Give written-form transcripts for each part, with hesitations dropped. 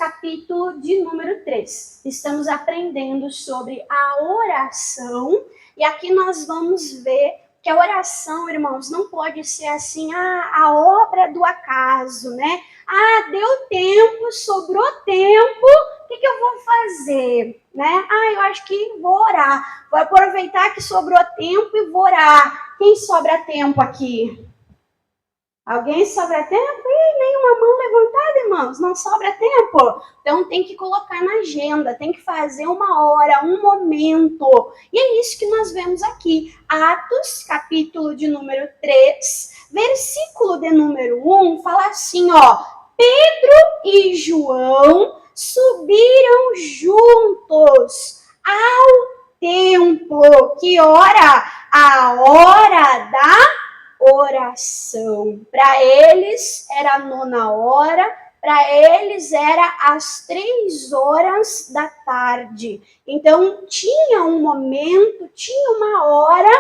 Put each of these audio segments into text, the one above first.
capítulo de número 3. Estamos aprendendo sobre a oração e aqui nós vamos ver que a oração, irmãos, não pode ser assim, a obra do acaso, né? Deu tempo, sobrou tempo, o que eu vou fazer, né? Eu acho que vou orar. Vou aproveitar que sobrou tempo e vou orar. Quem sobra tempo aqui? Alguém sobra tempo? Nenhuma mão levantada, irmãos. Não sobra tempo. Então tem que colocar na agenda, tem que fazer uma hora, um momento. E é isso que nós vemos aqui. Atos, capítulo de número 3, versículo de número 1, fala assim, Pedro e João subiram juntos ao templo. Que hora? A hora da oração. Para eles era a 9ª hora, para eles era às 3 horas da tarde. Então tinha um momento, tinha uma hora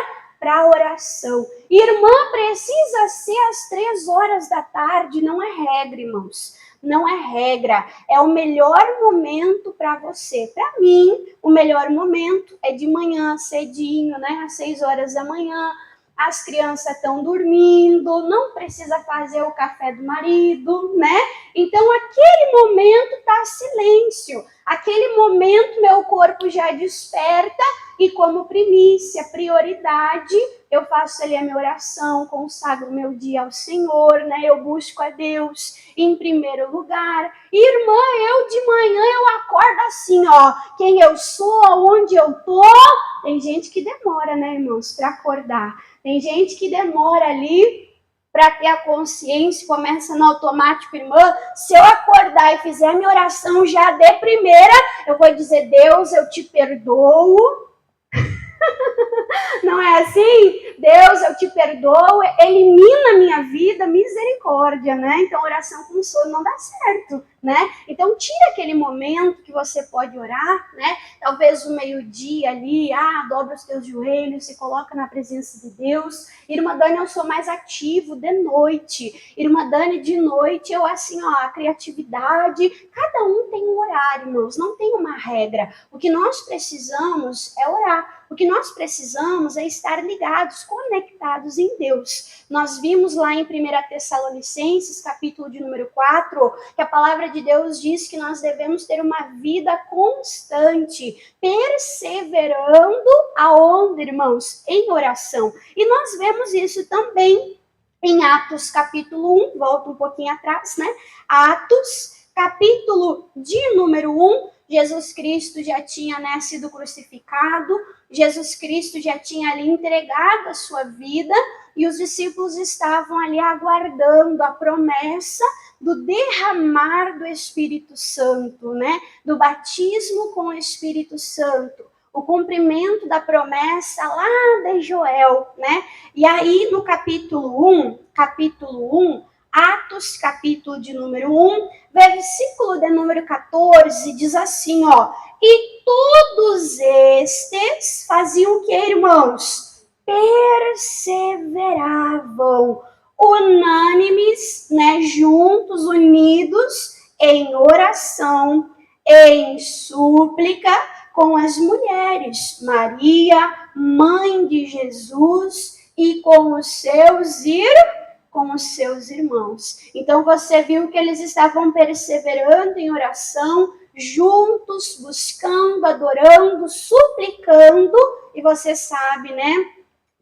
para oração. Irmã, precisa ser às 3 horas da tarde, não é regra, irmãos. Não é regra, é o melhor momento para você. Para mim, o melhor momento é de manhã, cedinho, né? Às 6 horas da manhã. As crianças estão dormindo, não precisa fazer o café do marido, né? Então, aquele momento está silêncio. Aquele momento, meu corpo já desperta e como primícia, prioridade, eu faço ali a minha oração, consagro meu dia ao Senhor, né? Eu busco a Deus em primeiro lugar. Irmã, eu de manhã eu acordo assim, quem eu sou, onde eu tô. Tem gente que demora, né, irmãos, para acordar. Tem gente que demora ali para ter a consciência, começa no automático, irmã. Se eu acordar e fizer a minha oração já de primeira, eu vou dizer, Deus, eu te perdoo. Não é assim? Deus, eu te perdoo, elimina a minha vida, misericórdia, né? Então, oração com sono não dá certo, né? Então, tira aquele momento que você pode orar, né? Talvez o meio-dia ali, dobra os teus joelhos, se coloca na presença de Deus. Irmã Dani, eu sou mais ativo de noite. Irmã Dani, de noite, eu assim, a criatividade. Cada um tem um horário, irmãos, não tem uma regra. O que nós precisamos é orar. O que nós precisamos é estar ligados, conectados em Deus. Nós vimos lá em 1 Tessalonicenses, capítulo de número 4, que a palavra de Deus diz que nós devemos ter uma vida constante, perseverando aonde, irmãos? Em oração. E nós vemos isso também em Atos, capítulo 1, volta um pouquinho atrás, né? Atos, capítulo de número 1, Jesus Cristo já tinha sido crucificado, Jesus Cristo já tinha ali entregado a sua vida e os discípulos estavam ali aguardando a promessa do derramar do Espírito Santo, né? Do batismo com o Espírito Santo, o cumprimento da promessa lá de Joel, né? E aí no capítulo 1, Atos, capítulo de número 1, versículo de número 14, diz assim, e todos estes faziam o que, irmãos? Perseveravam, unânimes, né, juntos, unidos, em oração, em súplica, com as mulheres, Maria, mãe de Jesus, e com os seus irmãos. Então você viu que eles estavam perseverando em oração, juntos, buscando, adorando, suplicando, e você sabe, né,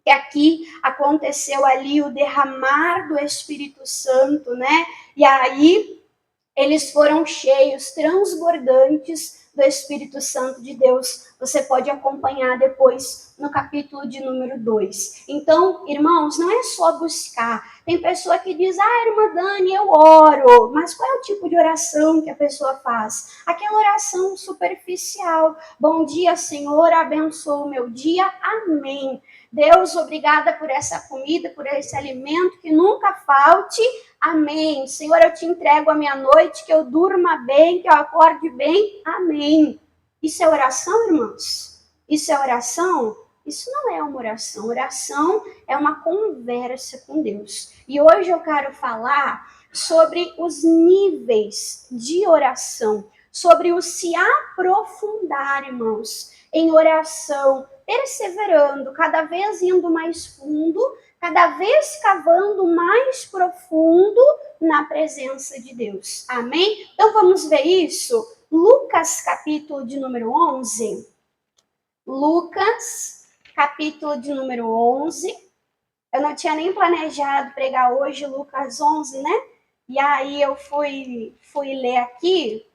que aqui aconteceu ali o derramar do Espírito Santo, né, e aí eles foram cheios, transbordantes do Espírito Santo de Deus. Você pode acompanhar depois no capítulo de número 2. Então, irmãos, não é só buscar. Tem pessoa que diz, irmã Dani, eu oro. Mas qual é o tipo de oração que a pessoa faz? Aquela oração superficial. Bom dia, Senhor, abençoa o meu dia. Amém. Deus, obrigada por essa comida, por esse alimento, que nunca falte. Amém. Senhor, eu te entrego a minha noite, que eu durma bem, que eu acorde bem. Amém. Isso é oração, irmãos? Isso é oração? Isso não é uma oração. Oração é uma conversa com Deus. E hoje eu quero falar sobre os níveis de oração, sobre o se aprofundar, irmãos, em oração, perseverando, cada vez indo mais fundo, cada vez cavando mais profundo na presença de Deus. Amém? Então vamos ver isso? Lucas, capítulo de número 11. Lucas, capítulo de número 11. Eu não tinha nem planejado pregar hoje Lucas 11, né? E aí eu fui ler aqui,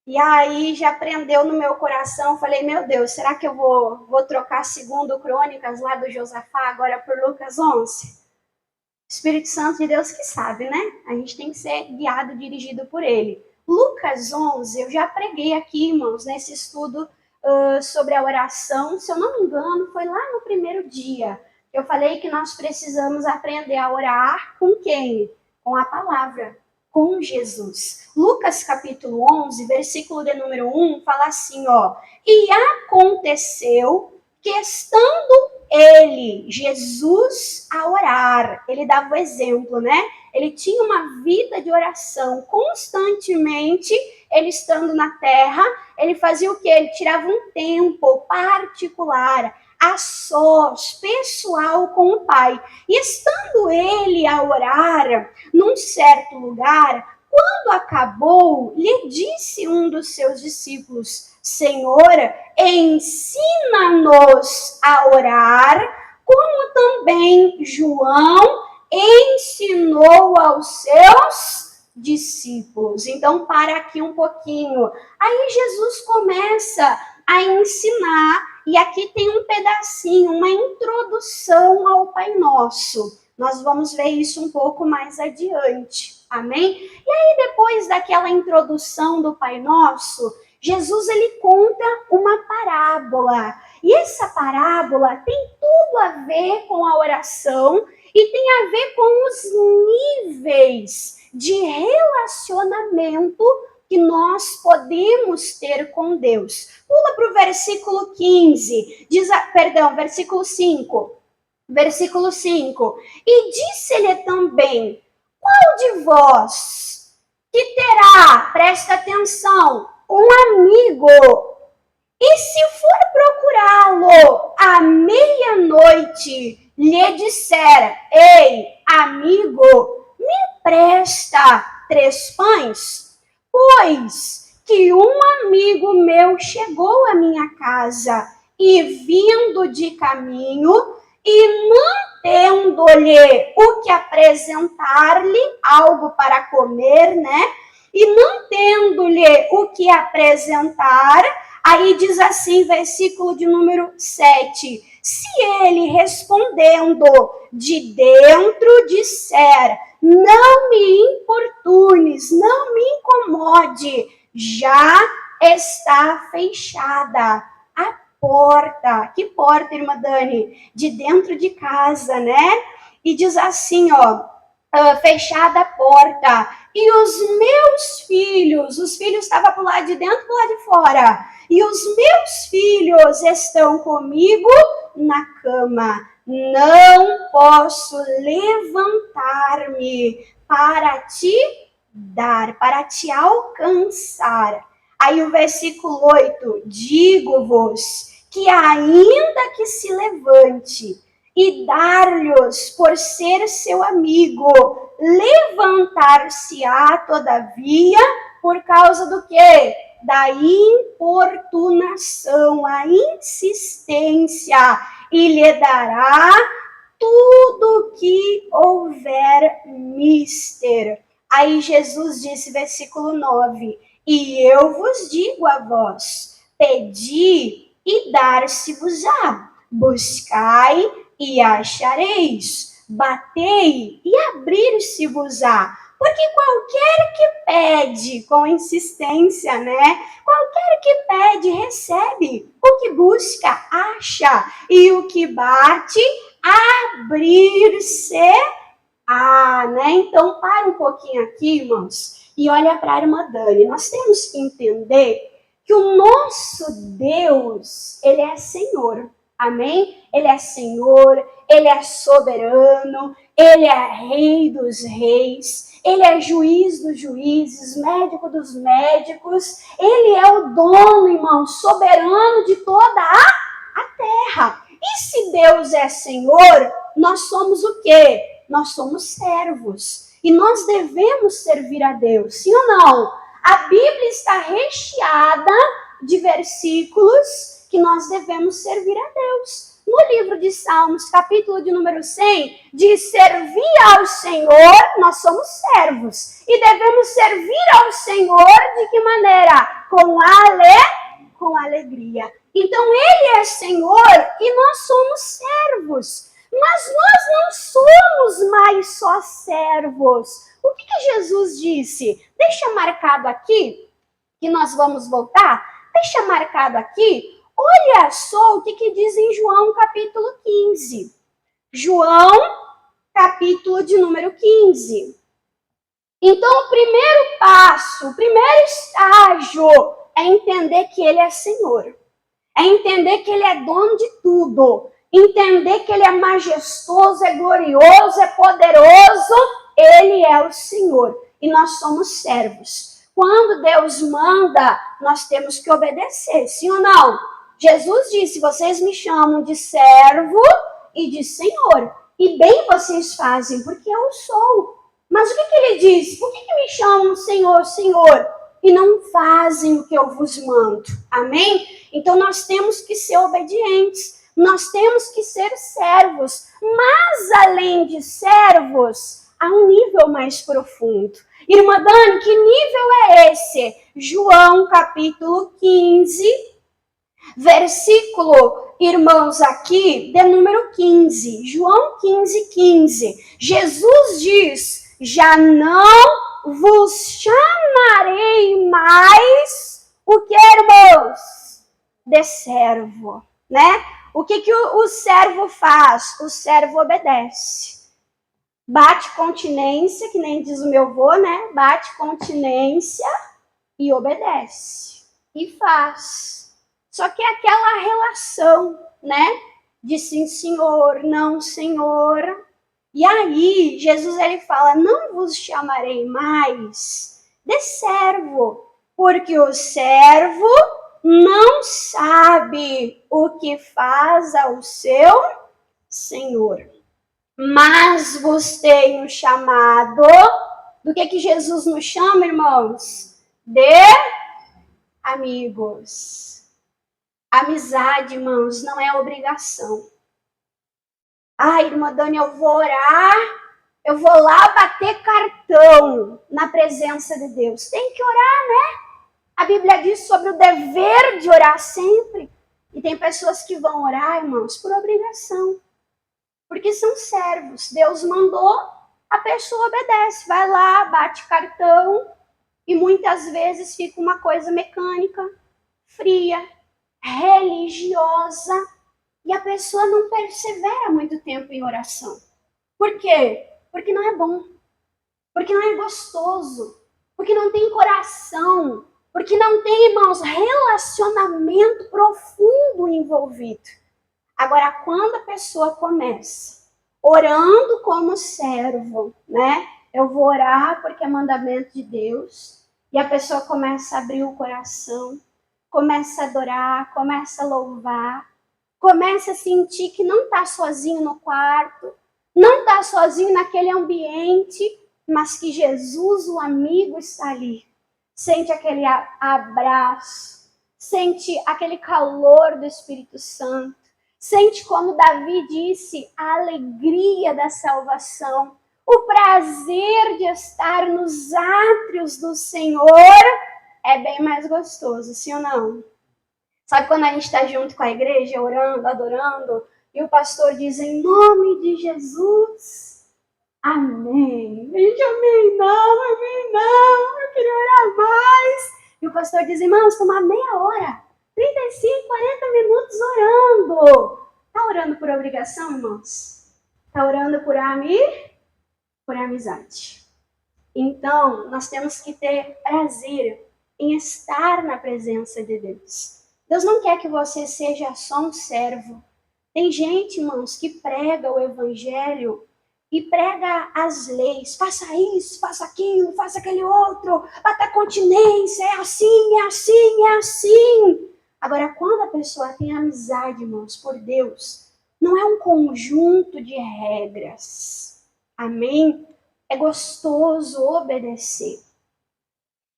e aí já prendeu no meu coração, falei, meu Deus, será que eu vou trocar segundo Crônicas lá do Josafá agora por Lucas 11? Espírito Santo de Deus que sabe, né? A gente tem que ser guiado, dirigido por ele. Lucas 11, eu já preguei aqui, irmãos, nesse estudo sobre a oração, se eu não me engano, foi lá no primeiro dia. Eu falei que nós precisamos aprender a orar com quem? Com a palavra, com Jesus. Lucas capítulo 11, versículo de número 1, fala assim, ó. E aconteceu que estando ele, Jesus, a orar, ele dava o exemplo, né? Ele tinha uma vida de oração constantemente, ele estando na terra, ele fazia o quê? Ele tirava um tempo particular, a sós, pessoal com o Pai. E estando ele a orar num certo lugar, quando acabou, lhe disse um dos seus discípulos, Senhor, ensina-nos a orar, como também João ensinou aos seus discípulos. Então, para aqui um pouquinho. Aí Jesus começa a ensinar, e aqui tem um pedacinho, uma introdução ao Pai Nosso. Nós vamos ver isso um pouco mais adiante, amém? E aí, depois daquela introdução do Pai Nosso, Jesus, ele conta uma parábola. E essa parábola tem tudo a ver com a oração e tem a ver com os níveis de relacionamento que nós podemos ter com Deus. Pula para o versículo 15, versículo 5. Versículo 5. E disse-lhe também, qual de vós que terá, presta atenção, um amigo, e se for procurá-lo à meia-noite, lhe disser, ei, amigo, me presta 3 pães? Pois que um amigo meu chegou à minha casa, e vindo de caminho, e não tendo-lhe o que apresentar-lhe, algo para comer, né? E não tendo-lhe o que apresentar, aí diz assim, versículo de número 7. Se ele respondendo de dentro disser, não me importunes, não me incomode, já está fechada a porta. Que porta, irmã Dani? De dentro de casa, né? E diz assim, ó, fechada a porta. E os meus filhos, os filhos estavam para o lado de dentro e para o lado de fora. E os meus filhos estão comigo na cama. Não posso levantar-me para te dar, para te alcançar. Aí o versículo 8, digo-vos que ainda que se levante e dar-lhes por ser seu amigo, levantar-se-á todavia por causa do quê? Da importunação, a insistência, e lhe dará tudo que houver mister. Aí Jesus disse, versículo 9, e eu vos digo a vós, pedi e dar-se-vos-á, buscai e achareis, batei e abrir-se-vos-á. Porque qualquer que pede com insistência, né? Qualquer que pede, recebe. O que busca, acha. E o que bate, abrir-se-á, né? Então, para um pouquinho aqui, irmãos, e olha para a irmã Dani. Nós temos que entender que o nosso Deus, ele é Senhor. Amém? Ele é Senhor, Ele é soberano, Ele é Rei dos reis, Ele é juiz dos juízes, médico dos médicos. Ele é o dono, irmão, soberano de toda a terra. E se Deus é Senhor, nós somos o quê? Nós somos servos. E nós devemos servir a Deus, sim ou não? A Bíblia está recheada de versículos que nós devemos servir a Deus. No livro de Salmos, capítulo de número 100, diz: servir ao Senhor, nós somos servos. E devemos servir ao Senhor de que maneira? Com alegria. Então Ele é Senhor e nós somos servos. Mas nós não somos mais só servos. O que Jesus disse? Deixa marcado aqui, que nós vamos voltar. Deixa marcado aqui. Olha só o que diz em João capítulo 15. João capítulo de número 15. Então o primeiro passo, o primeiro estágio é entender que Ele é Senhor. É entender que Ele é dono de tudo. Entender que Ele é majestoso, é glorioso, é poderoso. Ele é o Senhor. E nós somos servos. Quando Deus manda, nós temos que obedecer, sim ou não? Jesus disse: vocês me chamam de servo e de Senhor. E bem vocês fazem, porque eu sou. Mas o que Ele diz? Por que me chamam Senhor, Senhor? E não fazem o que eu vos mando. Amém? Então nós temos que ser obedientes. Nós temos que ser servos. Mas além de servos, há um nível mais profundo. Irmã Dani, que nível é esse? João capítulo 15, versículo, irmãos, aqui, de número 15. João 15, 15. Jesus diz: já não vos chamarei mais, o que, irmãos? De servo, né? O que o servo faz? O servo obedece. Bate continência, que nem diz o meu avô, né? Bate continência e obedece. E faz. Só que é aquela relação, né? De sim, senhor, não, senhor. E aí, Jesus, ele fala: não vos chamarei mais de servo, porque o servo não sabe o que faz ao seu senhor. Mas vos tenho chamado, do que Jesus nos chama, irmãos? De amigos. Amizade, irmãos, não é obrigação. Irmã Dani, eu vou orar, eu vou lá bater cartão na presença de Deus. Tem que orar, né? A Bíblia diz sobre o dever de orar sempre. E tem pessoas que vão orar, irmãos, por obrigação. Porque são servos. Deus mandou, a pessoa obedece. Vai lá, bate cartão. E muitas vezes fica uma coisa mecânica, fria, religiosa. E a pessoa não persevera muito tempo em oração. Por quê? Porque não é bom. Porque não é gostoso. Porque não tem coração. Porque não tem, irmãos, relacionamento profundo envolvido. Agora, quando a pessoa começa orando como servo, né? Eu vou orar porque é mandamento de Deus. E a pessoa começa a abrir o coração, começa a adorar, começa a louvar, começa a sentir que não está sozinho no quarto, não está sozinho naquele ambiente, mas que Jesus, o amigo, está ali. Sente aquele abraço, sente aquele calor do Espírito Santo. Sente, como Davi disse, a alegria da salvação, o prazer de estar nos átrios do Senhor é bem mais gostoso, sim ou não? Sabe quando a gente está junto com a igreja, orando, adorando, e o pastor diz: em nome de Jesus, amém. A gente, amém não, eu queria orar mais. E o pastor diz: irmãos, estamos há meia hora. 35, 40 minutos orando. Está orando por obrigação, irmãos? Está orando por amizade. Então, nós temos que ter prazer em estar na presença de Deus. Deus não quer que você seja só um servo. Tem gente, irmãos, que prega o evangelho e prega as leis. Faça isso, faça aquilo, faça aquele outro. Bata continência, é assim, é assim, é assim. Agora, quando a pessoa tem amizade, irmãos, por Deus, não é um conjunto de regras. Amém? É gostoso obedecer.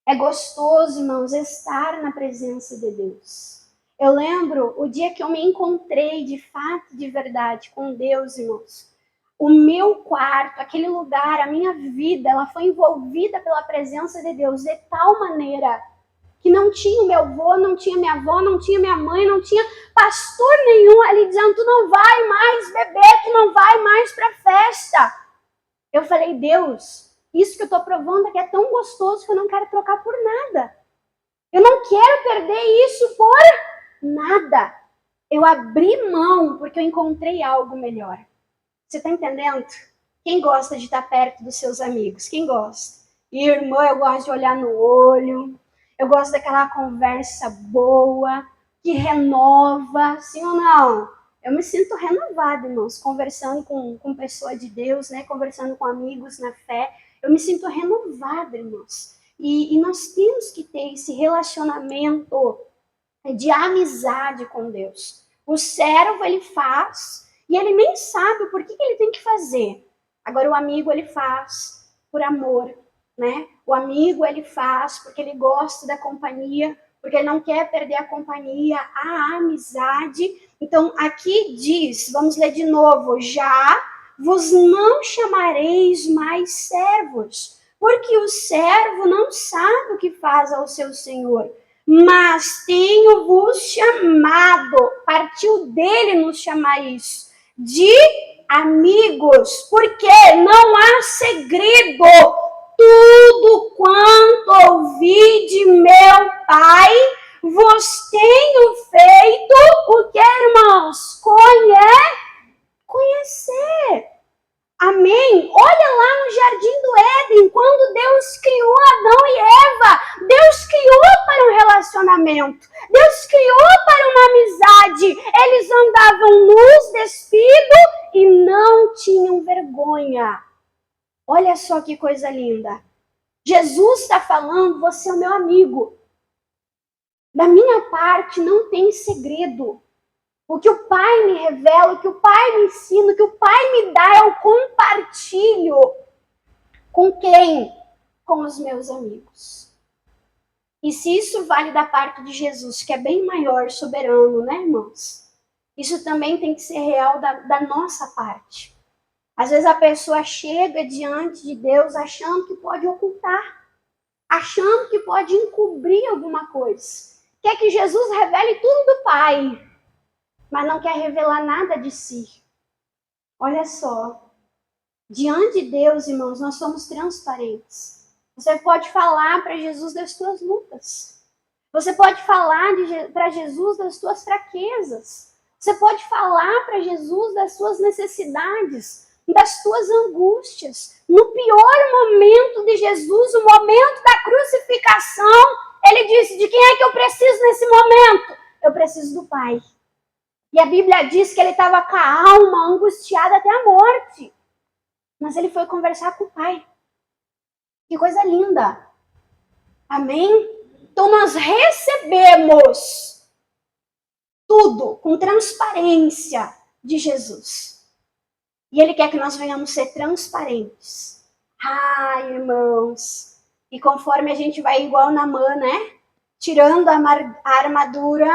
É gostoso, irmãos, estar na presença de Deus. Eu lembro o dia que eu me encontrei de fato, de verdade, com Deus, irmãos. O meu quarto, aquele lugar, a minha vida, ela foi envolvida pela presença de Deus de tal maneira que não tinha meu avô, não tinha minha avó, não tinha minha mãe, não tinha pastor nenhum ali dizendo: tu não vai mais beber, tu não vai mais pra festa. Eu falei: Deus, isso que eu tô provando aqui é tão gostoso que eu não quero trocar por nada. Eu não quero perder isso por nada. Eu abri mão porque eu encontrei algo melhor. Você tá entendendo? Quem gosta de estar perto dos seus amigos? Quem gosta? Irmã, eu gosto de olhar no olho. Eu gosto daquela conversa boa, que renova, sim ou não? Eu me sinto renovada, irmãos, conversando com pessoa de Deus, né? Conversando com amigos na fé. Eu me sinto renovada, irmãos. E nós temos que ter esse relacionamento de amizade com Deus. O servo, ele faz e ele nem sabe por que ele tem que fazer. Agora, o amigo, ele faz por amor, né? O amigo, ele faz porque ele gosta da companhia, porque ele não quer perder a companhia, a amizade. Então, aqui diz, vamos ler de novo: já vos não chamareis mais servos, porque o servo não sabe o que faz ao seu senhor. Mas tenho-vos chamado, partiu dele nos chamar isso, de amigos, porque não há segredo. Tudo quanto ouvi de meu Pai, vos tenho feito, o que, irmãos? Conhecer. Amém? Olha lá no Jardim do Éden, quando Deus criou Adão e Eva, Deus criou para um relacionamento, Deus criou para uma amizade. Eles andavam nus, despidos e não tinham vergonha. Olha só que coisa linda. Jesus está falando: você é o meu amigo. Da minha parte não tem segredo. O que o Pai me revela, o que o Pai me ensina, o que o Pai me dá, eu compartilho. Com quem? Com os meus amigos. E se isso vale da parte de Jesus, que é bem maior, soberano, né, irmãos? Isso também tem que ser real da nossa parte. Às vezes a pessoa chega diante de Deus achando que pode ocultar, achando que pode encobrir alguma coisa. Quer que Jesus revele tudo do Pai, mas não quer revelar nada de si. Olha só, diante de Deus, irmãos, nós somos transparentes. Você pode falar para Jesus das suas lutas. Você pode falar para Jesus das suas fraquezas. Você pode falar para Jesus das suas necessidades, das suas angústias. No pior momento de Jesus, o momento da crucificação, ele disse: de quem é que eu preciso nesse momento? Eu preciso do Pai. E a Bíblia diz que ele estava com a alma angustiada até a morte. Mas ele foi conversar com o Pai. Que coisa linda. Amém? Então nós recebemos tudo com transparência de Jesus. E ele quer que nós venhamos ser transparentes. Irmãos. E conforme a gente vai igual Naamã, né? Tirando a armadura.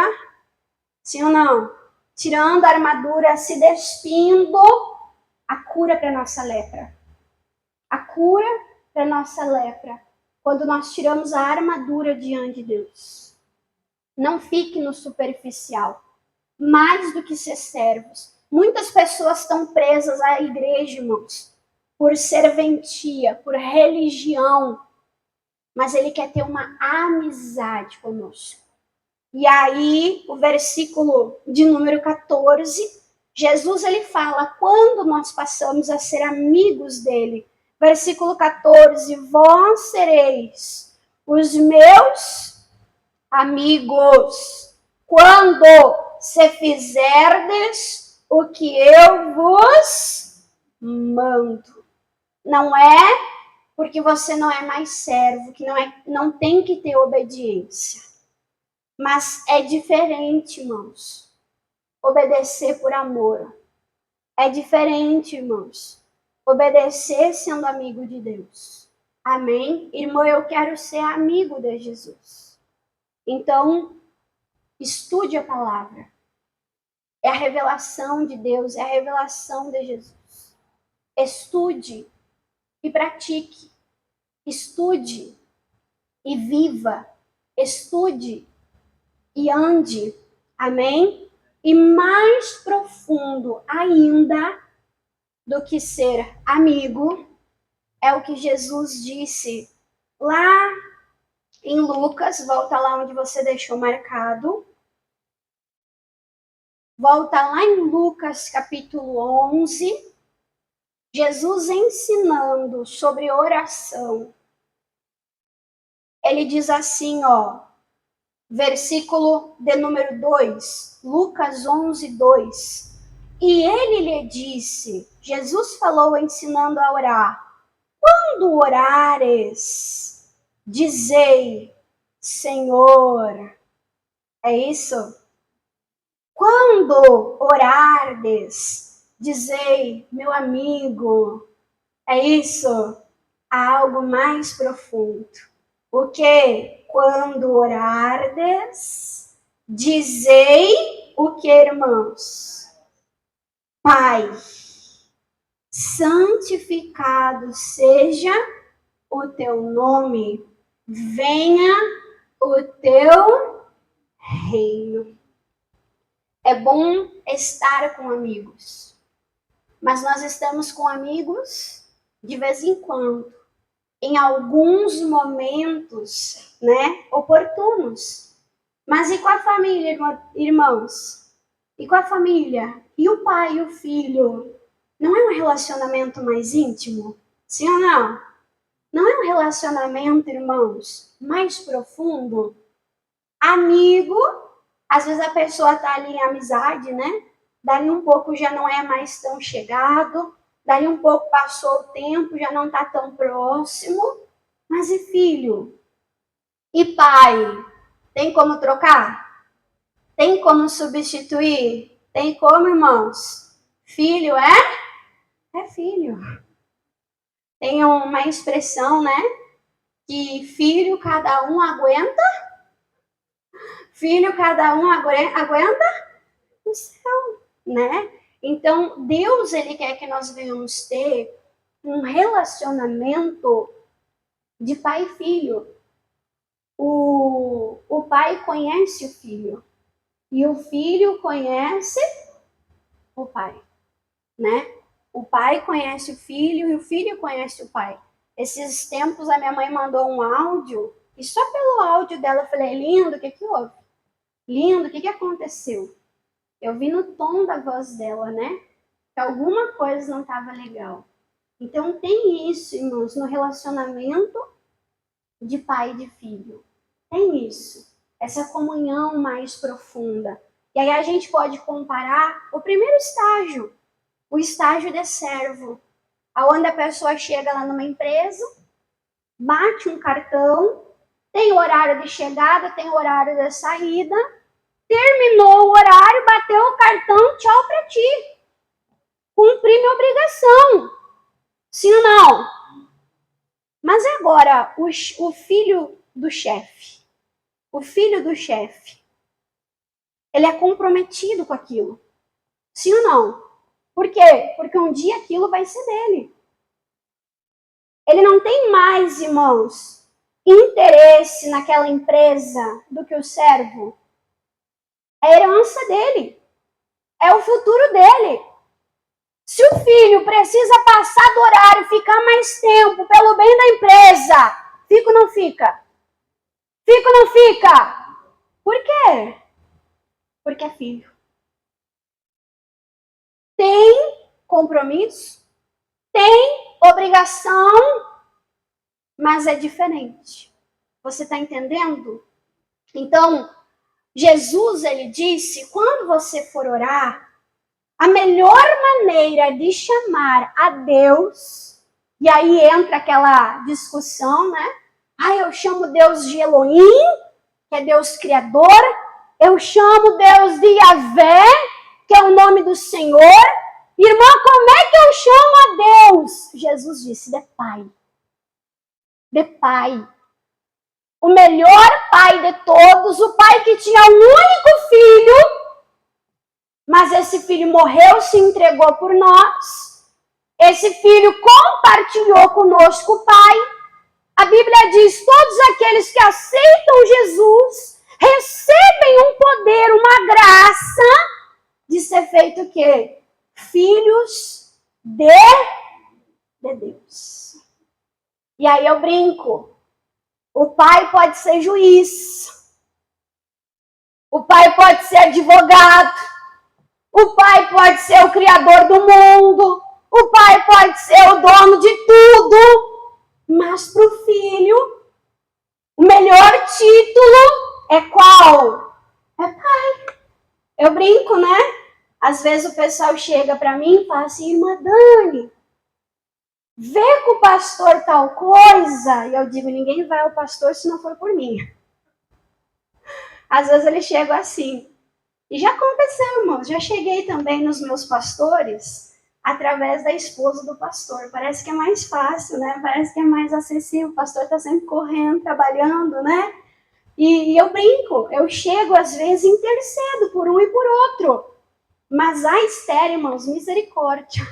Sim ou não? Tirando a armadura, se despindo, a cura para nossa lepra. A cura para nossa lepra. Quando nós tiramos a armadura diante de Deus. Não fique no superficial. Mais do que ser servos. Muitas pessoas estão presas à igreja, irmãos, por serventia, por religião. Mas ele quer ter uma amizade conosco. E aí, o versículo de número 14, Jesus ele fala quando nós passamos a ser amigos dele. Versículo 14, vós sereis os meus amigos quando se fizerdes o que eu vos mando. Não é porque você não é mais servo, que não tem que ter obediência. Mas é diferente, irmãos. Obedecer por amor. É diferente, irmãos. Obedecer sendo amigo de Deus. Amém? Irmão, eu quero ser amigo de Jesus. Então, estude a palavra. É a revelação de Deus, é a revelação de Jesus. Estude e pratique. Estude e viva. Estude e ande. Amém? E mais profundo ainda do que ser amigo, é o que Jesus disse lá em Lucas. Volta lá onde você deixou marcado. Volta lá em Lucas capítulo 11. Jesus ensinando sobre oração. Ele diz assim, versículo de número 2, Lucas 11, 2. E ele lhe disse, Jesus falou ensinando a orar, quando orares, dizei, Senhor. É isso? Quando orardes, dizei, meu amigo. É isso? Há algo mais profundo. O que? Quando orardes, dizei o que, irmãos? Pai, santificado seja o teu nome, venha o teu reino. É bom estar com amigos, mas nós estamos com amigos de vez em quando, em alguns momentos, oportunos. Mas e com a família, irmãos? E com a família? E o pai e o filho? Não é um relacionamento mais íntimo? Sim ou não? Não é um relacionamento, irmãos, mais profundo? Amigo, às vezes a pessoa tá ali em amizade, Dali um pouco já não é mais tão chegado, dali um pouco passou o tempo, já não tá tão próximo. Mas e filho? E pai? Tem como trocar? Tem como substituir? Tem como, irmãos? Filho é filho. Tem uma expressão, que filho cada um aguenta. Filho cada um aguenta o céu, Então, Deus, ele quer que nós venhamos ter um relacionamento de pai e filho. O pai conhece o filho e o filho conhece o pai, O pai conhece o filho e o filho conhece o pai. Esses tempos a minha mãe mandou um áudio e só pelo áudio dela eu falei, lindo, o que houve? Lindo, o que aconteceu? Eu vi no tom da voz dela, que alguma coisa não estava legal. Então tem isso, irmãos, no relacionamento de pai e de filho. Tem isso, essa comunhão mais profunda. E aí a gente pode comparar o primeiro estágio, o estágio de servo, aonde a pessoa chega lá numa empresa, bate um cartão, tem horário de chegada, tem horário de saída, terminou o horário, bateu o cartão, tchau pra ti. Cumpri minha obrigação. Sim ou não? Mas agora, o filho do chefe, ele é comprometido com aquilo. Sim ou não? Por quê? Porque um dia aquilo vai ser dele. Ele não tem mais, irmãos, interesse naquela empresa do que o servo. É a herança dele. É o futuro dele. Se o filho precisa passar do horário, ficar mais tempo pelo bem da empresa, fica ou não fica? Fica ou não fica? Por quê? Porque é filho. Tem compromisso, tem obrigação, mas é diferente. Você está entendendo? Então, Jesus, ele disse, quando você for orar, A melhor maneira de chamar a Deus, e aí entra aquela discussão, né? Eu chamo Deus de Elohim, que é Deus Criador. Eu chamo Deus de Yahvé, que é o nome do Senhor. Irmã, como é que eu chamo a Deus? Jesus disse, de Pai. De Pai. O melhor Pai de todos, o Pai que tinha um único filho, mas esse filho morreu, se entregou por nós. Esse filho compartilhou conosco o Pai. A Bíblia diz, todos aqueles que aceitam Jesus recebem um poder, uma graça de ser feito o quê? Filhos de Deus. E aí eu brinco. O pai pode ser juiz. O pai pode ser advogado. O pai pode ser o criador do mundo. O pai pode ser o dono de tudo. Mas para o filho, o melhor título é qual? É pai. Eu brinco, né? Às vezes o pessoal chega para mim e fala assim, irmã Dani, vê com o pastor tal coisa. E eu digo, ninguém vai ao pastor se não for por mim. Às vezes eles chegam assim. E já aconteceu, irmãos. Já cheguei também nos meus pastores através da esposa do pastor. Parece que é mais fácil, né? Parece que é mais acessível. O pastor está sempre correndo, trabalhando, né? E eu brinco. Eu chego, às vezes, intercedo por um e por outro. Mas a Esther, irmãos, misericórdia.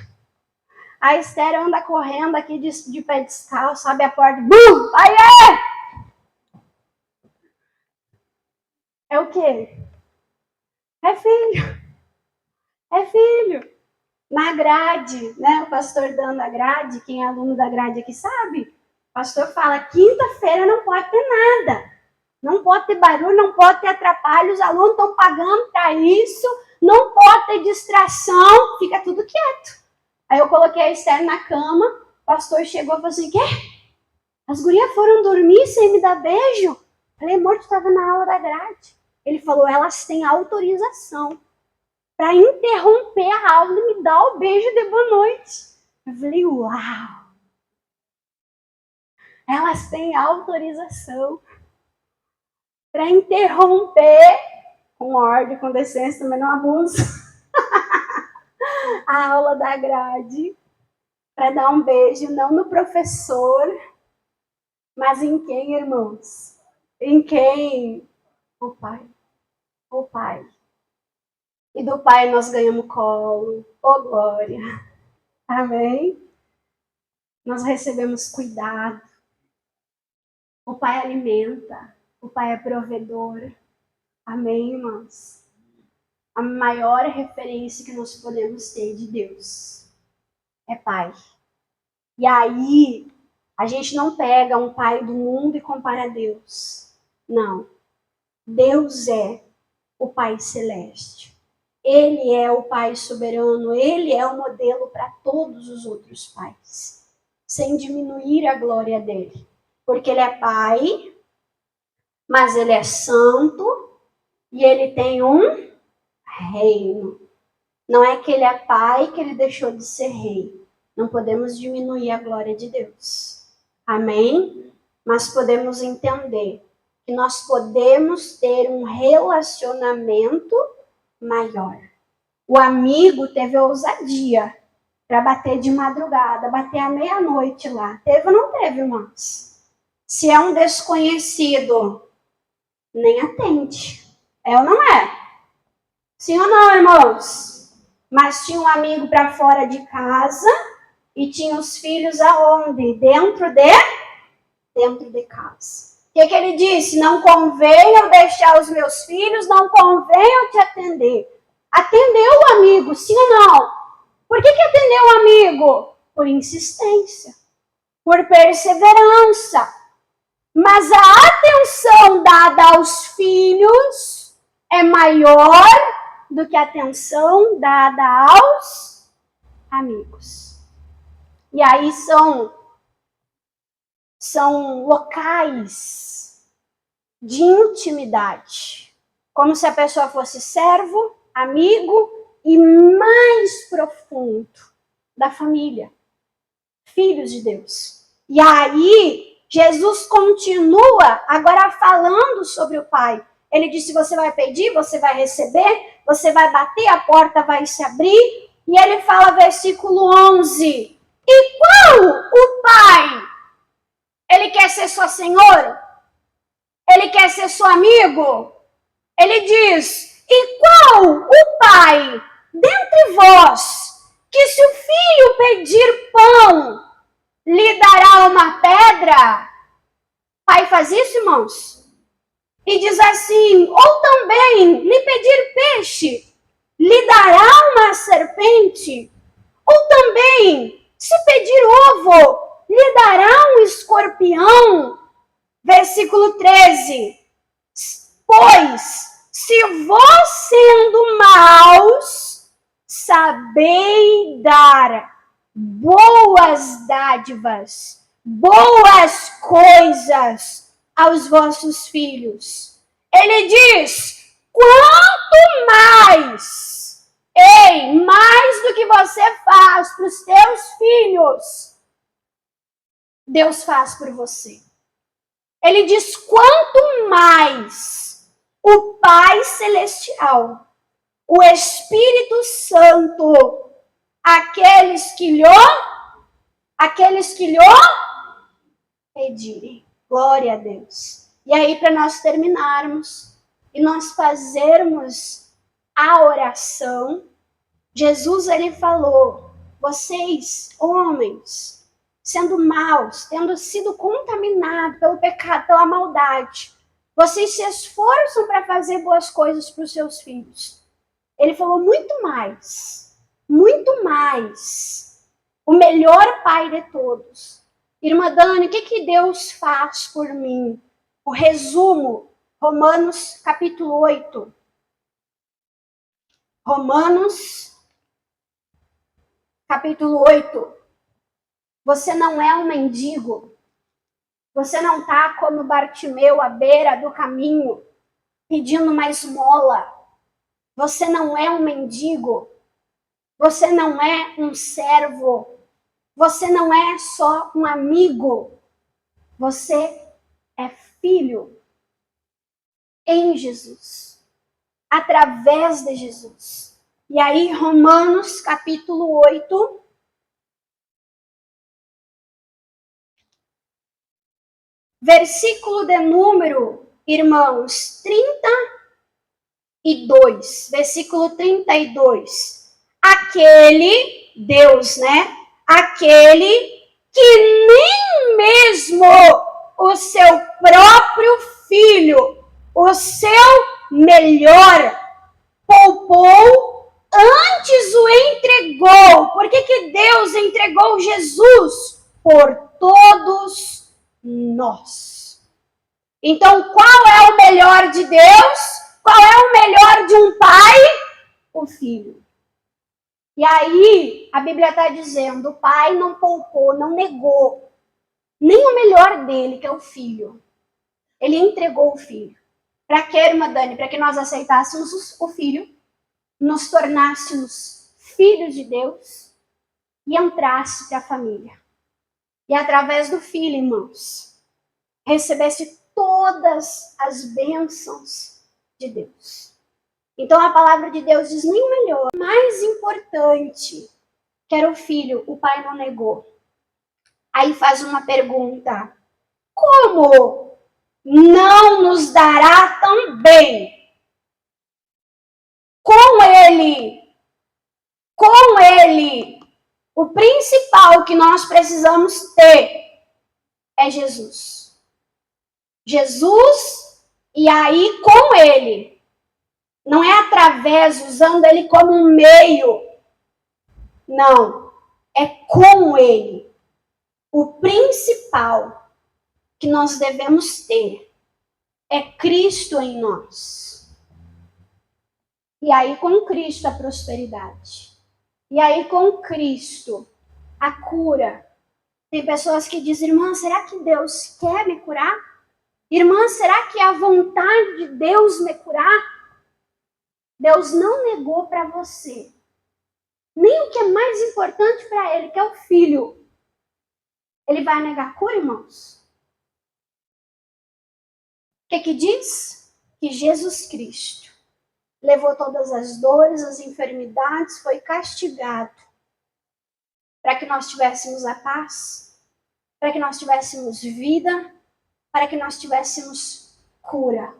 A Esther anda correndo aqui de pé descalço, abre a porta, bum! Aí é o quê? É filho. É filho. Na grade, né? O pastor dando a grade, quem é aluno da grade aqui sabe. O pastor fala, quinta-feira não pode ter nada. Não pode ter barulho, não pode ter atrapalho, os alunos estão pagando para isso, não pode ter distração, fica tudo quieto. Aí eu coloquei a Esther na cama, o pastor chegou e falou assim, quê? As gurias foram dormir sem me dar beijo? Falei, amor, tu estava na aula da grade. Ele falou, elas têm autorização para interromper a aula e me dar o beijo de boa noite. Eu falei, uau! Elas têm autorização para interromper, com ordem, com decência, também não abuso, a aula da grade, para dar um beijo, não no professor, mas em quem, irmãos? Em quem? O Pai. O Pai. E do Pai nós ganhamos colo. Oh, glória. Amém? Nós recebemos cuidado. O Pai alimenta. O Pai é provedor. Amém, irmãos? A maior referência que nós podemos ter de Deus é Pai. E aí, a gente não pega um pai do mundo e compara a Deus. Não. Deus é o Pai Celeste. Ele é o Pai soberano. Ele é o modelo para todos os outros pais. Sem diminuir a glória dele. Porque ele é Pai, mas ele é santo e ele tem um reino. Não é que ele é Pai que ele deixou de ser rei. Não podemos diminuir a glória de Deus. Amém? Mas podemos entender que nós podemos ter um relacionamento maior. O amigo teve ousadia para bater de madrugada, bater à meia-noite lá. Teve ou não teve, irmãos? Se é um desconhecido, nem atende. É ou não é? Sim ou não, irmãos? Mas tinha um amigo para fora de casa e tinha os filhos aonde? Dentro de casa. O que ele disse? Não convém eu deixar os meus filhos, não convém eu te atender. Atendeu o amigo, sim ou não? Por que atendeu o amigo? Por insistência, por perseverança. Mas a atenção dada aos filhos é maior do que a atenção dada aos amigos. E aí são locais de intimidade. Como se a pessoa fosse servo, amigo, e mais profundo da família. Filhos de Deus. E aí, Jesus continua agora falando sobre o Pai. Ele disse, você vai pedir, você vai receber, você vai bater, a porta vai se abrir. E ele fala, versículo 11. E qual o Pai? Ele quer ser seu Senhor? Ele quer ser seu amigo? Ele diz, e qual o Pai dentre vós, que se o filho pedir pão, lhe dará uma pedra? Pai faz isso, irmãos? E diz assim, ou também lhe pedir peixe, lhe dará uma serpente? Ou também, se pedir ovo, lhe dará um escorpião? Versículo 13. Pois, se vós sendo maus, sabei dar boas dádivas, boas coisas aos vossos filhos. Ele diz, quanto mais, mais do que você faz para os teus filhos, Deus faz por você. Ele diz, quanto mais o Pai Celestial, o Espírito Santo, aqueles que lhe pedirem. Glória a Deus. E aí, para nós terminarmos e nós fazermos a oração, Jesus, ele falou, vocês, homens, sendo maus, tendo sido contaminados pelo pecado, pela maldade, vocês se esforçam para fazer boas coisas para os seus filhos. Ele falou muito mais, o melhor pai de todos. Irmã Dani, o que Deus faz por mim? O resumo, Romanos capítulo 8. Romanos capítulo 8. Você não é um mendigo. Você não está como Bartimeu à beira do caminho, pedindo uma esmola. Você não é um mendigo. Você não é um servo. Você não é só um amigo. Você é filho em Jesus. Através de Jesus. E aí, Romanos capítulo 8. Versículo de número, irmãos, 32. Versículo 32. Aquele, Deus, né? Aquele que nem mesmo o seu próprio filho, o seu melhor, poupou, antes o entregou. Por que Deus entregou Jesus? Por todos nós. Então, qual é o melhor de Deus? Qual é o melhor de um pai? O filho. E aí, a Bíblia está dizendo, o pai não poupou, não negou nem o melhor dele, que é o filho. Ele entregou o filho. Para que, irmã Dani? Para que nós aceitássemos o filho, nos tornássemos filhos de Deus e entrasse para a família. E através do filho, irmãos, recebesse todas as bênçãos de Deus. Então a palavra de Deus diz, nem o melhor, o mais importante, que era o filho, o pai não negou. Aí faz uma pergunta, como não nos dará também com ele, o principal que nós precisamos ter é Jesus. Jesus, e aí com ele. Não é através, usando ele como um meio. Não. É com ele. O principal que nós devemos ter é Cristo em nós. E aí com Cristo a prosperidade. E aí com Cristo a cura. Tem pessoas que dizem, irmã, será que Deus quer me curar? Irmã, será que é a vontade de Deus me curar? Deus não negou para você nem o que é mais importante para ele, que é o filho, ele vai negar a cura, irmãos? O que diz? Que Jesus Cristo levou todas as dores, as enfermidades, foi castigado para que nós tivéssemos a paz, para que nós tivéssemos vida, para que nós tivéssemos cura.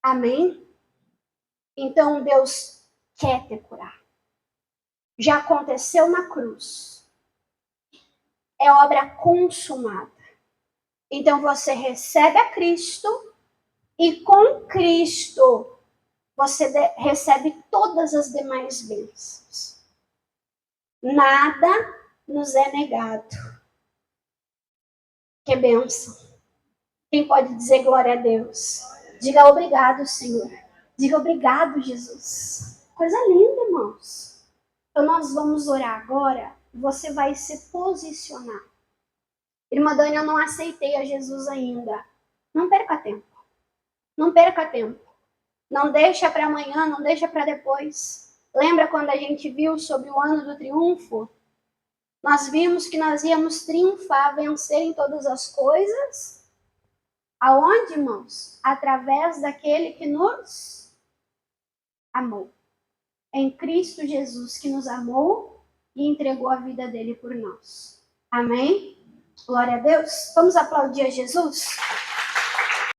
Amém? Então Deus quer te curar. Já aconteceu na cruz. É obra consumada. Então você recebe a Cristo e com Cristo você recebe todas as demais bênçãos. Nada nos é negado. Que bênção. Quem pode dizer glória a Deus? Diga obrigado, Senhor. Diga obrigado, Jesus. Coisa linda, irmãos. Então nós vamos orar agora. Você vai se posicionar. Irmã Dani, eu não aceitei a Jesus ainda. Não perca tempo. Não perca tempo. Não deixa para amanhã, não deixa para depois. Lembra quando a gente viu sobre o ano do triunfo? Nós vimos que nós íamos triunfar, vencer em todas as coisas. Aonde, irmãos? Através daquele que nos amou. Em Cristo Jesus, que nos amou e entregou a vida dele por nós. Amém? Glória a Deus. Vamos aplaudir a Jesus?